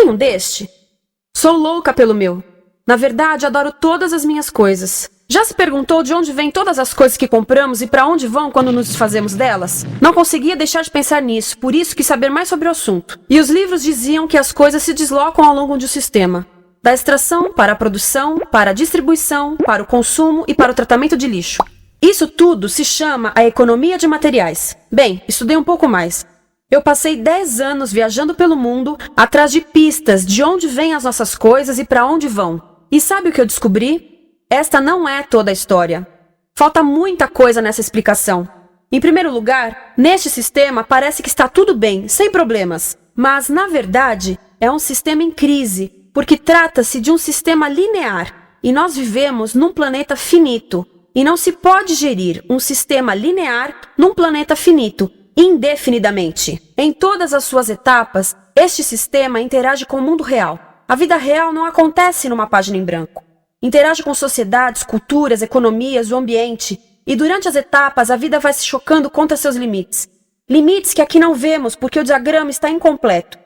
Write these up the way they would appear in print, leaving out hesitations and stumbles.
Tem um deste? Sou louca pelo meu. Na verdade, adoro todas as minhas coisas. Já se perguntou de onde vêm todas as coisas que compramos e para onde vão quando nos desfazemos delas? Não conseguia deixar de pensar nisso, por isso quis saber mais sobre o assunto. E os livros diziam que as coisas se deslocam ao longo de um sistema. Da extração, para a produção, para a distribuição, para o consumo e para o tratamento de lixo. Isso tudo se chama a economia de materiais. Bem, estudei um pouco mais. Eu passei 10 anos viajando pelo mundo, atrás de pistas de onde vêm as nossas coisas e para onde vão. E sabe o que eu descobri? Esta não é toda a história. Falta muita coisa nessa explicação. Em primeiro lugar, neste sistema parece que está tudo bem, sem problemas. Mas, na verdade, é um sistema em crise, porque trata-se de um sistema linear. E nós vivemos num planeta finito. E não se pode gerir um sistema linear num planeta finito, indefinidamente. Em todas as suas etapas, este sistema interage com o mundo real. A vida real não acontece numa página em branco. Interage com sociedades, culturas, economias, o ambiente. E durante as etapas, a vida vai se chocando contra seus limites. Limites que aqui não vemos porque o diagrama está incompleto.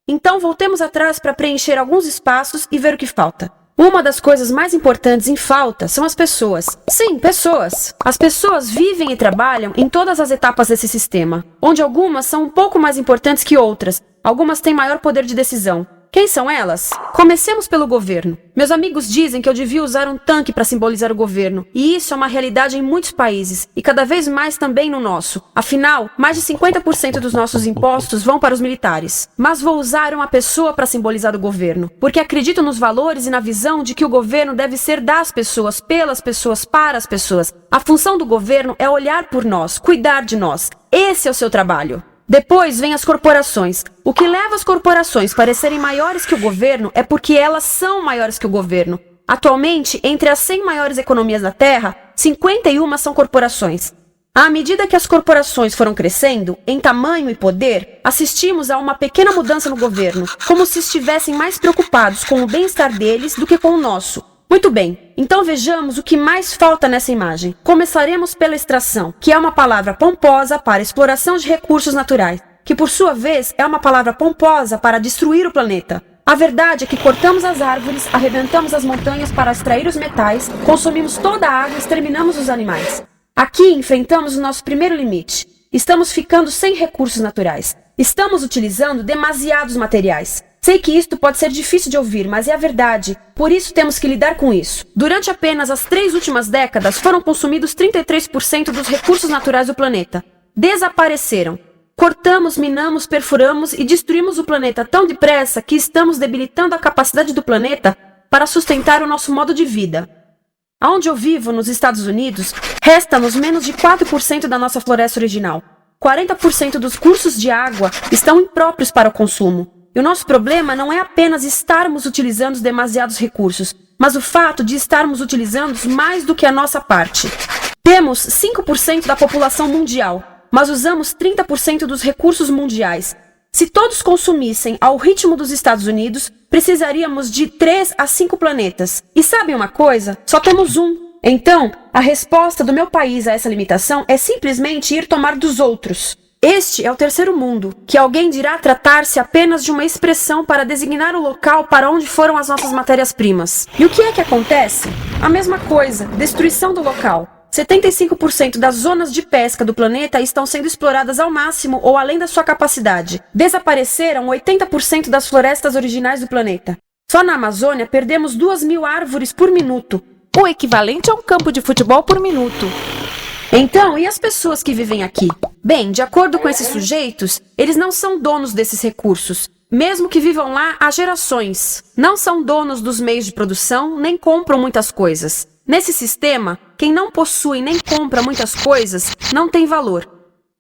Então, voltemos atrás para preencher alguns espaços e ver o que falta. Uma das coisas mais importantes em falta são as pessoas. Sim, pessoas. As pessoas vivem e trabalham em todas as etapas desse sistema, onde algumas são um pouco mais importantes que outras. Algumas têm maior poder de decisão. Quem são elas? Comecemos pelo governo. Meus amigos dizem que eu devia usar um tanque para simbolizar o governo, e isso é uma realidade em muitos países, e cada vez mais também no nosso. Afinal, mais de 50% dos nossos impostos vão para os militares. Mas vou usar uma pessoa para simbolizar o governo, porque acredito nos valores e na visão de que o governo deve ser das pessoas, pelas pessoas, para as pessoas. A função do governo é olhar por nós, cuidar de nós. Esse é o seu trabalho. Depois vem as corporações. O que leva as corporações a parecerem maiores que o governo é porque elas são maiores que o governo. Atualmente, entre as 100 maiores economias da Terra, 51 são corporações. À medida que as corporações foram crescendo, em tamanho e poder, assistimos a uma pequena mudança no governo, como se estivessem mais preocupados com o bem-estar deles do que com o nosso. Muito bem, então vejamos o que mais falta nessa imagem. Começaremos pela extração, que é uma palavra pomposa para exploração de recursos naturais, que por sua vez é uma palavra pomposa para destruir o planeta. A verdade é que cortamos as árvores, arrebentamos as montanhas para extrair os metais, consumimos toda a água e exterminamos os animais. Aqui enfrentamos o nosso primeiro limite. Estamos ficando sem recursos naturais. Estamos utilizando demasiados materiais. Sei que isto pode ser difícil de ouvir, mas é a verdade. Por isso temos que lidar com isso. Durante apenas as 3 últimas décadas, foram consumidos 33% dos recursos naturais do planeta. Desapareceram. Cortamos, minamos, perfuramos e destruímos o planeta tão depressa que estamos debilitando a capacidade do planeta para sustentar o nosso modo de vida. Onde eu vivo, nos Estados Unidos, resta-nos menos de 4% da nossa floresta original. 40% dos cursos de água estão impróprios para o consumo. E o nosso problema não é apenas estarmos utilizando demasiados recursos, mas o fato de estarmos utilizando mais do que a nossa parte. Temos 5% da população mundial, mas usamos 30% dos recursos mundiais. Se todos consumissem ao ritmo dos Estados Unidos, precisaríamos de 3 a 5 planetas. E sabem uma coisa? Só temos um. Então, a resposta do meu país a essa limitação é simplesmente ir tomar dos outros. Este é o terceiro mundo, que alguém dirá tratar-se apenas de uma expressão para designar o local para onde foram as nossas matérias-primas. E o que é que acontece? A mesma coisa, destruição do local. 75% das zonas de pesca do planeta estão sendo exploradas ao máximo ou além da sua capacidade. Desapareceram 80% das florestas originais do planeta. Só na Amazônia perdemos 2.000 árvores por minuto, o equivalente a um campo de futebol por minuto. Então, e as pessoas que vivem aqui? Bem, de acordo com esses sujeitos, eles não são donos desses recursos, mesmo que vivam lá há gerações. Não são donos dos meios de produção, nem compram muitas coisas. Nesse sistema, quem não possui nem compra muitas coisas não tem valor.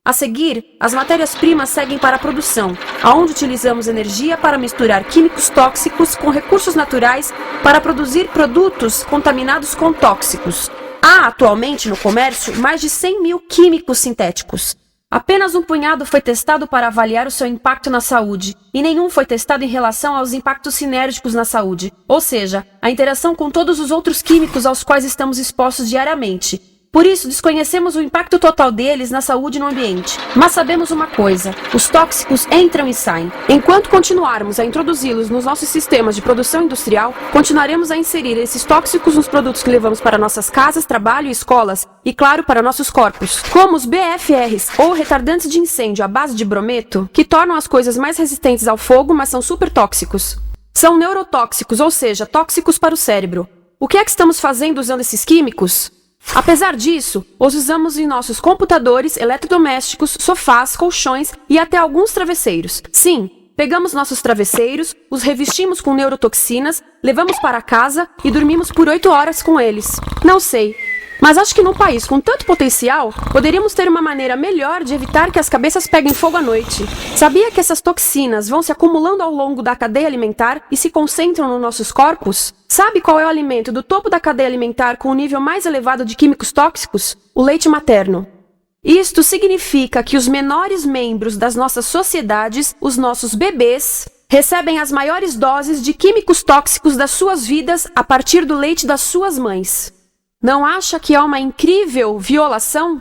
A seguir, as matérias-primas seguem para a produção, onde utilizamos energia para misturar químicos tóxicos com recursos naturais para produzir produtos contaminados com tóxicos. Há atualmente no comércio mais de 100.000 químicos sintéticos. Apenas um punhado foi testado para avaliar o seu impacto na saúde, e nenhum foi testado em relação aos impactos sinérgicos na saúde, ou seja, a interação com todos os outros químicos aos quais estamos expostos diariamente. Por isso, desconhecemos o impacto total deles na saúde e no ambiente. Mas sabemos uma coisa: os tóxicos entram e saem. Enquanto continuarmos a introduzi-los nos nossos sistemas de produção industrial, continuaremos a inserir esses tóxicos nos produtos que levamos para nossas casas, trabalho e escolas, e claro, para nossos corpos. Como os BFRs, ou retardantes de incêndio à base de brometo, que tornam as coisas mais resistentes ao fogo, mas são super tóxicos. São neurotóxicos, ou seja, tóxicos para o cérebro. O que é que estamos fazendo usando esses químicos? Apesar disso, os usamos em nossos computadores, eletrodomésticos, sofás, colchões e até alguns travesseiros. Sim, pegamos nossos travesseiros, os revestimos com neurotoxinas, levamos para casa e dormimos por 8 horas com eles. Não sei, mas acho que num país com tanto potencial, poderíamos ter uma maneira melhor de evitar que as cabeças peguem fogo à noite. Sabia que essas toxinas vão se acumulando ao longo da cadeia alimentar e se concentram nos nossos corpos? Sabe qual é o alimento do topo da cadeia alimentar com o nível mais elevado de químicos tóxicos? O leite materno. Isto significa que os menores membros das nossas sociedades, os nossos bebês, recebem as maiores doses de químicos tóxicos das suas vidas a partir do leite das suas mães. Não acha que é uma incrível violação?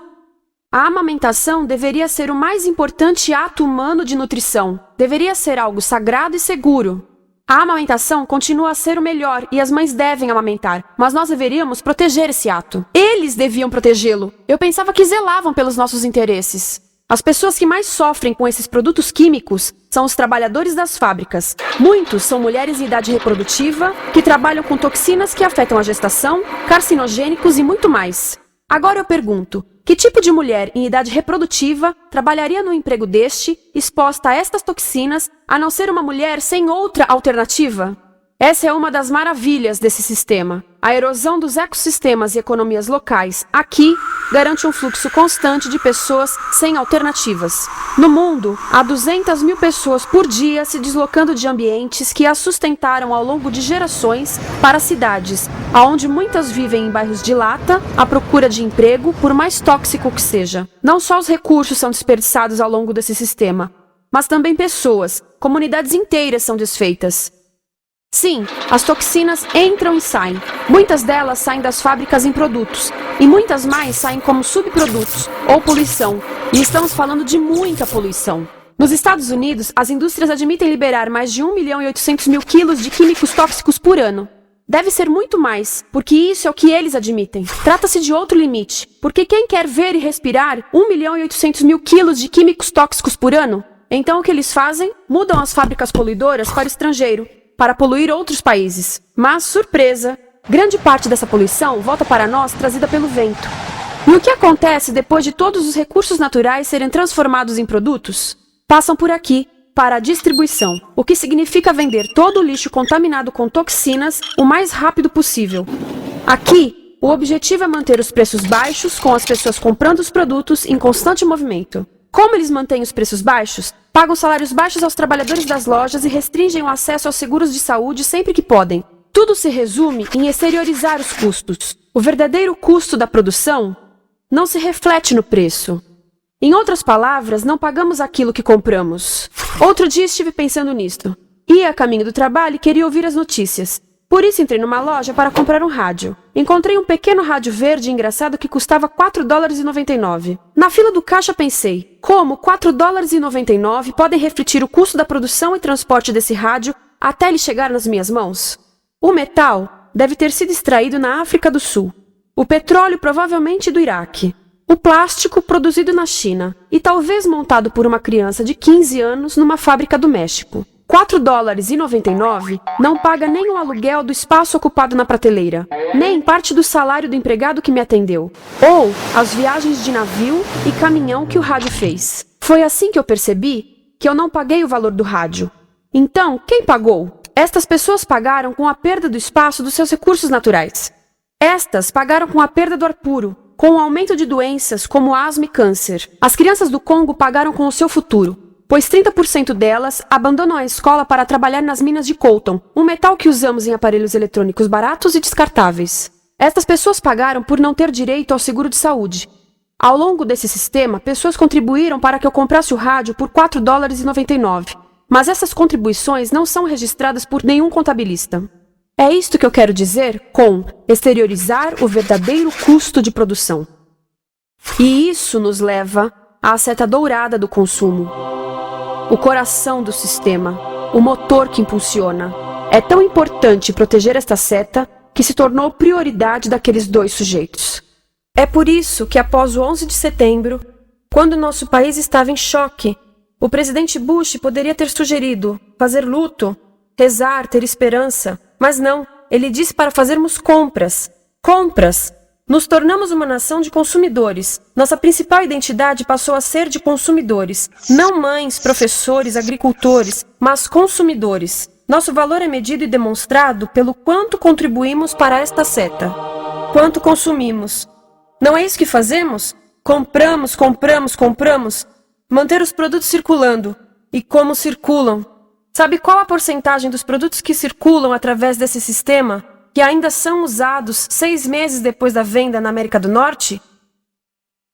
A amamentação deveria ser o mais importante ato humano de nutrição. Deveria ser algo sagrado e seguro. A amamentação continua a ser o melhor e as mães devem amamentar, mas nós deveríamos proteger esse ato. Eles deviam protegê-lo. Eu pensava que zelavam pelos nossos interesses. As pessoas que mais sofrem com esses produtos químicos são os trabalhadores das fábricas. Muitos são mulheres em idade reprodutiva, que trabalham com toxinas que afetam a gestação, carcinogênicos e muito mais. Agora eu pergunto, que tipo de mulher em idade reprodutiva trabalharia no emprego deste, exposta a estas toxinas, a não ser uma mulher sem outra alternativa? Essa é uma das maravilhas desse sistema. A erosão dos ecossistemas e economias locais aqui garante um fluxo constante de pessoas sem alternativas. No mundo, há 200 mil pessoas por dia se deslocando de ambientes que as sustentaram ao longo de gerações para cidades, onde muitas vivem em bairros de lata, à procura de emprego, por mais tóxico que seja. Não só os recursos são desperdiçados ao longo desse sistema, mas também pessoas, comunidades inteiras são desfeitas. Sim, as toxinas entram e saem. Muitas delas saem das fábricas em produtos, e muitas mais saem como subprodutos, ou poluição. E estamos falando de muita poluição. Nos Estados Unidos, as indústrias admitem liberar mais de 1.800.000 quilos de químicos tóxicos por ano. Deve ser muito mais, porque isso é o que eles admitem. Trata-se de outro limite, porque quem quer ver e respirar 1.800.000 quilos de químicos tóxicos por ano? Então o que eles fazem? Mudam as fábricas poluidoras para o estrangeiro, para poluir outros países. Mas, surpresa, grande parte dessa poluição volta para nós trazida pelo vento. E o que acontece depois de todos os recursos naturais serem transformados em produtos? Passam por aqui, para a distribuição, o que significa vender todo o lixo contaminado com toxinas o mais rápido possível. Aqui, o objetivo é manter os preços baixos, com as pessoas comprando os produtos em constante movimento. Como eles mantêm os preços baixos? Pagam salários baixos aos trabalhadores das lojas e restringem o acesso aos seguros de saúde sempre que podem. Tudo se resume em exteriorizar os custos. O verdadeiro custo da produção não se reflete no preço. Em outras palavras, não pagamos aquilo que compramos. Outro dia estive pensando nisto. Ia a caminho do trabalho e queria ouvir as notícias. Por isso entrei numa loja para comprar um rádio. Encontrei um pequeno rádio verde engraçado que custava $4,99. Na fila do caixa pensei, como $4,99 podem refletir o custo da produção e transporte desse rádio até ele chegar nas minhas mãos? O metal deve ter sido extraído na África do Sul. O petróleo provavelmente do Iraque. O plástico produzido na China e talvez montado por uma criança de 15 anos numa fábrica do México. $4,99 não paga nem o aluguel do espaço ocupado na prateleira, nem parte do salário do empregado que me atendeu, ou as viagens de navio e caminhão que o rádio fez. Foi assim que eu percebi que eu não paguei o valor do rádio. Então, quem pagou? Estas pessoas pagaram com a perda do espaço dos seus recursos naturais. Estas pagaram com a perda do ar puro, com o aumento de doenças como asma e câncer. As crianças do Congo pagaram com o seu futuro, pois 30% delas abandonam a escola para trabalhar nas minas de coltan, um metal que usamos em aparelhos eletrônicos baratos e descartáveis. Estas pessoas pagaram por não ter direito ao seguro de saúde. Ao longo desse sistema, pessoas contribuíram para que eu comprasse o rádio por $4,99, mas essas contribuições não são registradas por nenhum contabilista. É isto que eu quero dizer com exteriorizar o verdadeiro custo de produção. E isso nos leva à seta dourada do consumo. O coração do sistema, o motor que impulsiona. É tão importante proteger esta seta que se tornou prioridade daqueles dois sujeitos. É por isso que após o 11 de setembro, quando nosso país estava em choque, o presidente Bush poderia ter sugerido fazer luto, rezar, ter esperança, mas não, ele disse para fazermos compras. Compras! Nos tornamos uma nação de consumidores. Nossa principal identidade passou a ser de consumidores. Não mães, professores, agricultores, mas consumidores. Nosso valor é medido e demonstrado pelo quanto contribuímos para esta seta. Quanto consumimos. Não é isso que fazemos? Compramos, compramos, compramos. Manter os produtos circulando. E como circulam? Sabe qual a porcentagem dos produtos que circulam através desse sistema que ainda são usados 6 meses depois da venda na América do Norte?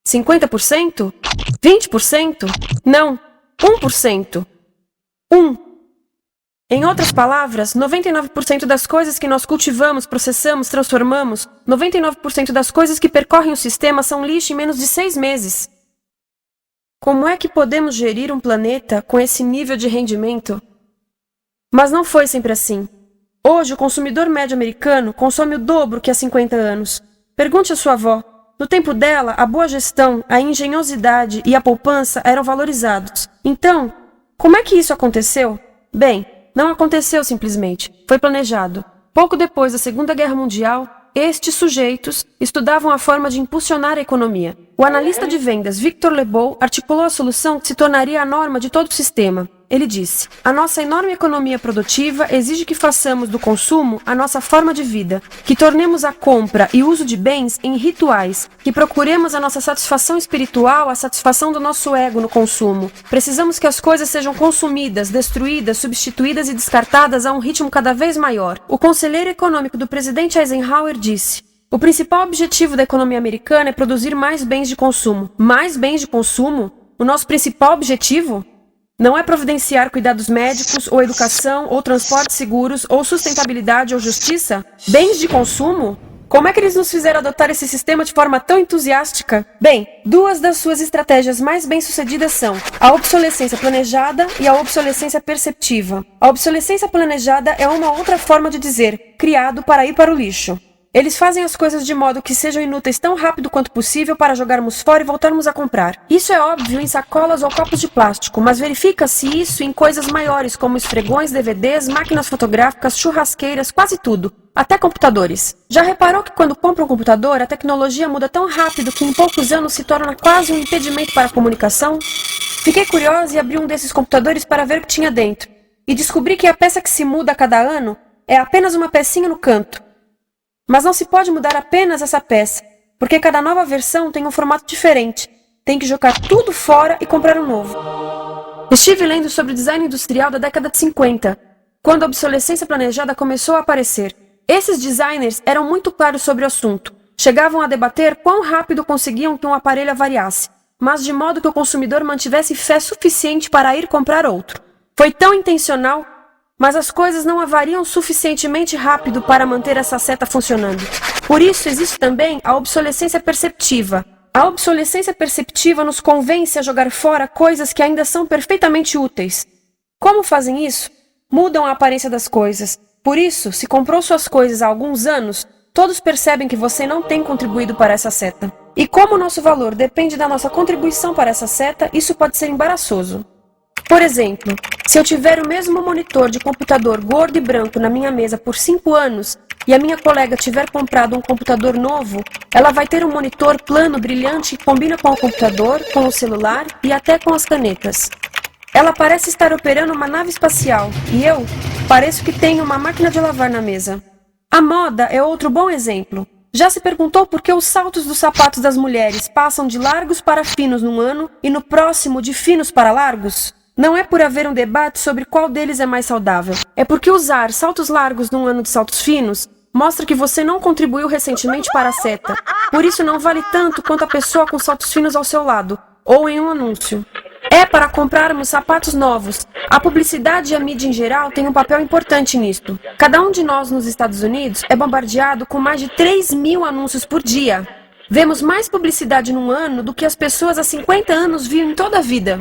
50%? 20%? Não, 1%. 1. Em outras palavras, 99% das coisas que nós cultivamos, processamos, transformamos, 99% das coisas que percorrem o sistema são lixo em menos de 6 meses. Como é que podemos gerir um planeta com esse nível de rendimento? Mas não foi sempre assim. Hoje, o consumidor médio americano consome o dobro que há 50 anos. Pergunte à sua avó. No tempo dela, a boa gestão, a engenhosidade e a poupança eram valorizados. Então, como é que isso aconteceu? Bem, não aconteceu simplesmente. Foi planejado. Pouco depois da Segunda Guerra Mundial, estes sujeitos estudavam a forma de impulsionar a economia. O analista de vendas Victor Lebow articulou a solução que se tornaria a norma de todo o sistema. Ele disse: a nossa enorme economia produtiva exige que façamos do consumo a nossa forma de vida, que tornemos a compra e uso de bens em rituais, que procuremos a nossa satisfação espiritual, a satisfação do nosso ego no consumo. Precisamos que as coisas sejam consumidas, destruídas, substituídas e descartadas a um ritmo cada vez maior. O conselheiro econômico do presidente Eisenhower disse: o principal objetivo da economia americana é produzir mais bens de consumo. Mais bens de consumo? O nosso principal objetivo? Não é providenciar cuidados médicos, ou educação, ou transportes seguros, ou sustentabilidade, ou justiça? Bens de consumo? Como é que eles nos fizeram adotar esse sistema de forma tão entusiástica? Bem, 2 das suas estratégias mais bem-sucedidas são a obsolescência planejada e a obsolescência perceptiva. A obsolescência planejada é uma outra forma de dizer criado para ir para o lixo. Eles fazem as coisas de modo que sejam inúteis tão rápido quanto possível para jogarmos fora e voltarmos a comprar. Isso é óbvio em sacolas ou copos de plástico, mas verifica-se isso em coisas maiores como esfregões, DVDs, máquinas fotográficas, churrasqueiras, quase tudo. Até computadores. Já reparou que quando compra um computador, a tecnologia muda tão rápido que em poucos anos se torna quase um impedimento para a comunicação? Fiquei curiosa e abri um desses computadores para ver o que tinha dentro. E descobri que a peça que se muda a cada ano é apenas uma pecinha no canto. Mas não se pode mudar apenas essa peça, porque cada nova versão tem um formato diferente. Tem que jogar tudo fora e comprar um novo. Estive lendo sobre o design industrial da década de 50, quando a obsolescência planejada começou a aparecer. Esses designers eram muito claros sobre o assunto. Chegavam a debater quão rápido conseguiam que um aparelho avariasse, mas de modo que o consumidor mantivesse fé suficiente para ir comprar outro. Foi tão intencional, mas as coisas não avariam suficientemente rápido para manter essa seta funcionando. Por isso existe também a obsolescência perceptiva. A obsolescência perceptiva nos convence a jogar fora coisas que ainda são perfeitamente úteis. Como fazem isso? Mudam a aparência das coisas. Por isso, se comprou suas coisas há alguns anos, todos percebem que você não tem contribuído para essa seta. E como o nosso valor depende da nossa contribuição para essa seta, isso pode ser embaraçoso. Por exemplo, se eu tiver o mesmo monitor de computador gordo e branco na minha mesa por 5 anos e a minha colega tiver comprado um computador novo, ela vai ter um monitor plano brilhante que combina com o computador, com o celular e até com as canetas. Ela parece estar operando uma nave espacial e eu pareço que tenho uma máquina de lavar na mesa. A moda é outro bom exemplo. Já se perguntou por que os saltos dos sapatos das mulheres passam de largos para finos num ano e no próximo de finos para largos? Não é por haver um debate sobre qual deles é mais saudável. É porque usar saltos largos num ano de saltos finos mostra que você não contribuiu recentemente para a seta. Por isso não vale tanto quanto a pessoa com saltos finos ao seu lado, ou em um anúncio. É para comprarmos sapatos novos. A publicidade e a mídia em geral têm um papel importante nisto. Cada um de nós nos Estados Unidos é bombardeado com mais de 3.000 anúncios por dia. Vemos mais publicidade num ano do que as pessoas há 50 anos viam em toda a vida.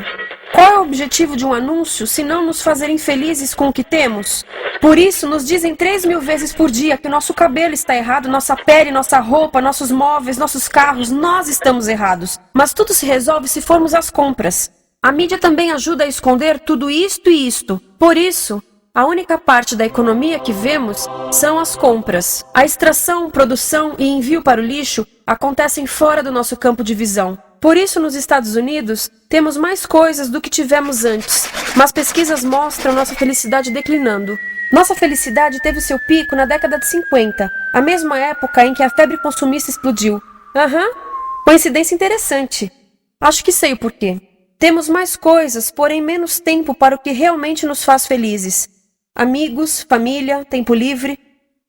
Qual é o objetivo de um anúncio se não nos fazer infelizes com o que temos? Por isso, nos dizem 3.000 vezes por dia que nosso cabelo está errado, nossa pele, nossa roupa, nossos móveis, nossos carros, nós estamos errados. Mas tudo se resolve se formos às compras. A mídia também ajuda a esconder tudo isto e isto. Por isso, a única parte da economia que vemos são as compras. A extração, produção e envio para o lixo acontecem fora do nosso campo de visão. Por isso, nos Estados Unidos, temos mais coisas do que tivemos antes, mas pesquisas mostram nossa felicidade declinando. Nossa felicidade teve seu pico na década de 50, a mesma época em que a febre consumista explodiu. Coincidência interessante. Acho que sei o porquê. Temos mais coisas, porém menos tempo para o que realmente nos faz felizes. Amigos, família, tempo livre.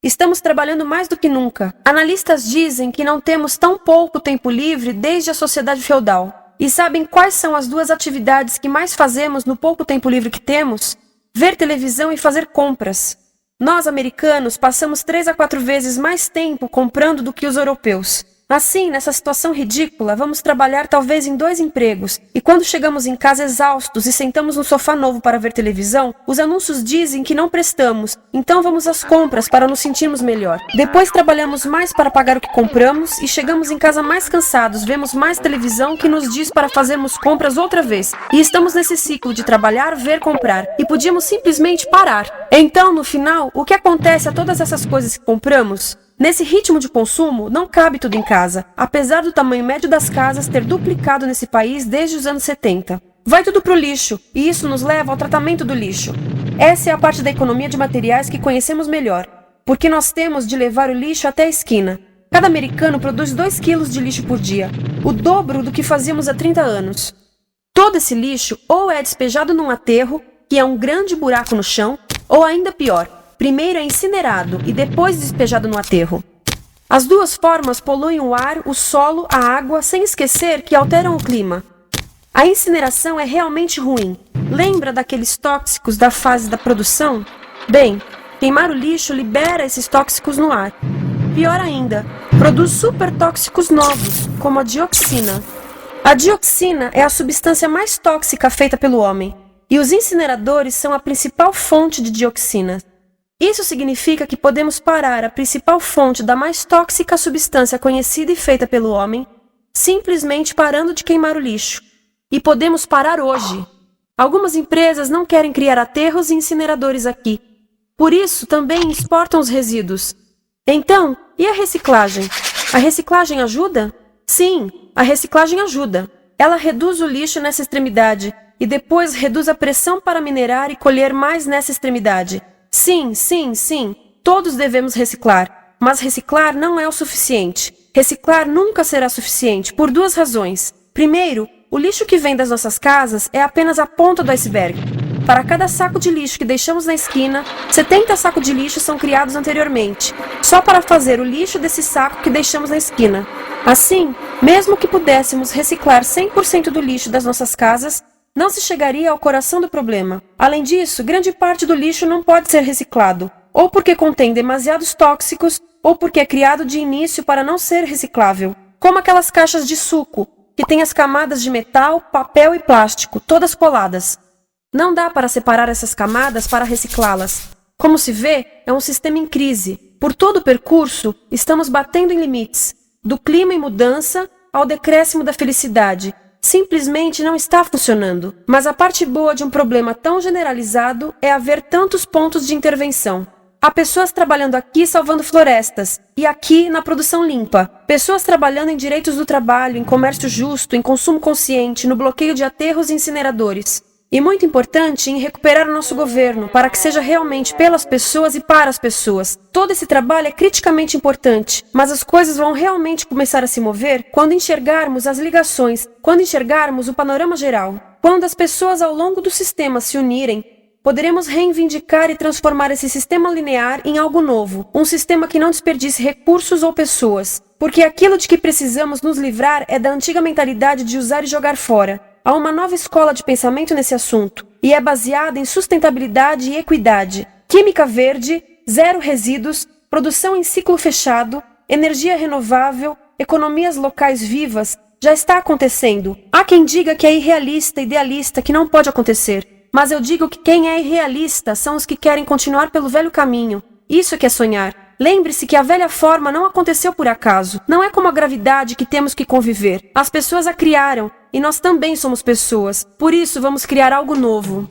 Estamos trabalhando mais do que nunca. Analistas dizem que não temos tão pouco tempo livre desde a sociedade feudal. E sabem quais são as duas atividades que mais fazemos no pouco tempo livre que temos? Ver televisão e fazer compras. Nós, americanos, passamos 3 a 4 vezes mais tempo comprando do que os europeus. Assim, nessa situação ridícula, vamos trabalhar talvez em 2 empregos, e quando chegamos em casa exaustos e sentamos no sofá novo para ver televisão, os anúncios dizem que não prestamos, então vamos às compras para nos sentirmos melhor. Depois trabalhamos mais para pagar o que compramos e chegamos em casa mais cansados, vemos mais televisão que nos diz para fazermos compras outra vez. E estamos nesse ciclo de trabalhar, ver, comprar, e podíamos simplesmente parar. Então, no final, o que acontece a todas essas coisas que compramos? Nesse ritmo de consumo, não cabe tudo em casa, apesar do tamanho médio das casas ter duplicado nesse país desde os anos 70. Vai tudo pro lixo, e isso nos leva ao tratamento do lixo. Essa é a parte da economia de materiais que conhecemos melhor, porque nós temos de levar o lixo até a esquina. Cada americano produz 2 quilos de lixo por dia, o dobro do que fazíamos há 30 anos. Todo esse lixo ou é despejado num aterro, que é um grande buraco no chão, ou ainda pior, primeiro é incinerado e depois despejado no aterro. As duas formas poluem o ar, o solo, a água, sem esquecer que alteram o clima. A incineração é realmente ruim. Lembra daqueles tóxicos da fase da produção? Bem, queimar o lixo libera esses tóxicos no ar. Pior ainda, produz supertóxicos novos, como a dioxina. A dioxina é a substância mais tóxica feita pelo homem, e os incineradores são a principal fonte de dioxina. Isso significa que podemos parar a principal fonte da mais tóxica substância conhecida e feita pelo homem, simplesmente parando de queimar o lixo. E podemos parar hoje. Algumas empresas não querem criar aterros e incineradores aqui. Por isso, também exportam os resíduos. Então, e a reciclagem? A reciclagem ajuda? Sim, a reciclagem ajuda. Ela reduz o lixo nessa extremidade e depois reduz a pressão para minerar e colher mais nessa extremidade. Sim, todos devemos reciclar, mas reciclar não é o suficiente. Reciclar nunca será suficiente, por 2 razões. Primeiro, o lixo que vem das nossas casas é apenas a ponta do iceberg. Para cada saco de lixo que deixamos na esquina, 70 sacos de lixo são criados anteriormente, só para fazer o lixo desse saco que deixamos na esquina. Assim, mesmo que pudéssemos reciclar 100% do lixo das nossas casas, não se chegaria ao coração do problema. Além disso, grande parte do lixo não pode ser reciclado, ou porque contém demasiados tóxicos, ou porque é criado de início para não ser reciclável. Como aquelas caixas de suco, que têm as camadas de metal, papel e plástico, todas coladas. Não dá para separar essas camadas para reciclá-las. Como se vê, é um sistema em crise. Por todo o percurso, estamos batendo em limites, do clima em mudança ao decréscimo da felicidade. Simplesmente não está funcionando. Mas a parte boa de um problema tão generalizado é haver tantos pontos de intervenção. Há pessoas trabalhando aqui salvando florestas, e aqui na produção limpa. Pessoas trabalhando em direitos do trabalho, em comércio justo, em consumo consciente, no bloqueio de aterros e incineradores. E muito importante, em recuperar o nosso governo, para que seja realmente pelas pessoas e para as pessoas. Todo esse trabalho é criticamente importante, mas as coisas vão realmente começar a se mover quando enxergarmos as ligações, quando enxergarmos o panorama geral. Quando as pessoas ao longo do sistema se unirem, poderemos reivindicar e transformar esse sistema linear em algo novo, um sistema que não desperdice recursos ou pessoas, porque aquilo de que precisamos nos livrar é da antiga mentalidade de usar e jogar fora. Há uma nova escola de pensamento nesse assunto, e é baseada em sustentabilidade e equidade, química verde, zero resíduos, produção em ciclo fechado, energia renovável, economias locais vivas, já está acontecendo. Há quem diga que é irrealista, idealista, que não pode acontecer. Mas eu digo que quem é irrealista são os que querem continuar pelo velho caminho. Isso é que é sonhar. Lembre-se que a velha forma não aconteceu por acaso. Não é como a gravidade que temos que conviver. As pessoas a criaram, e nós também somos pessoas. Por isso, vamos criar algo novo.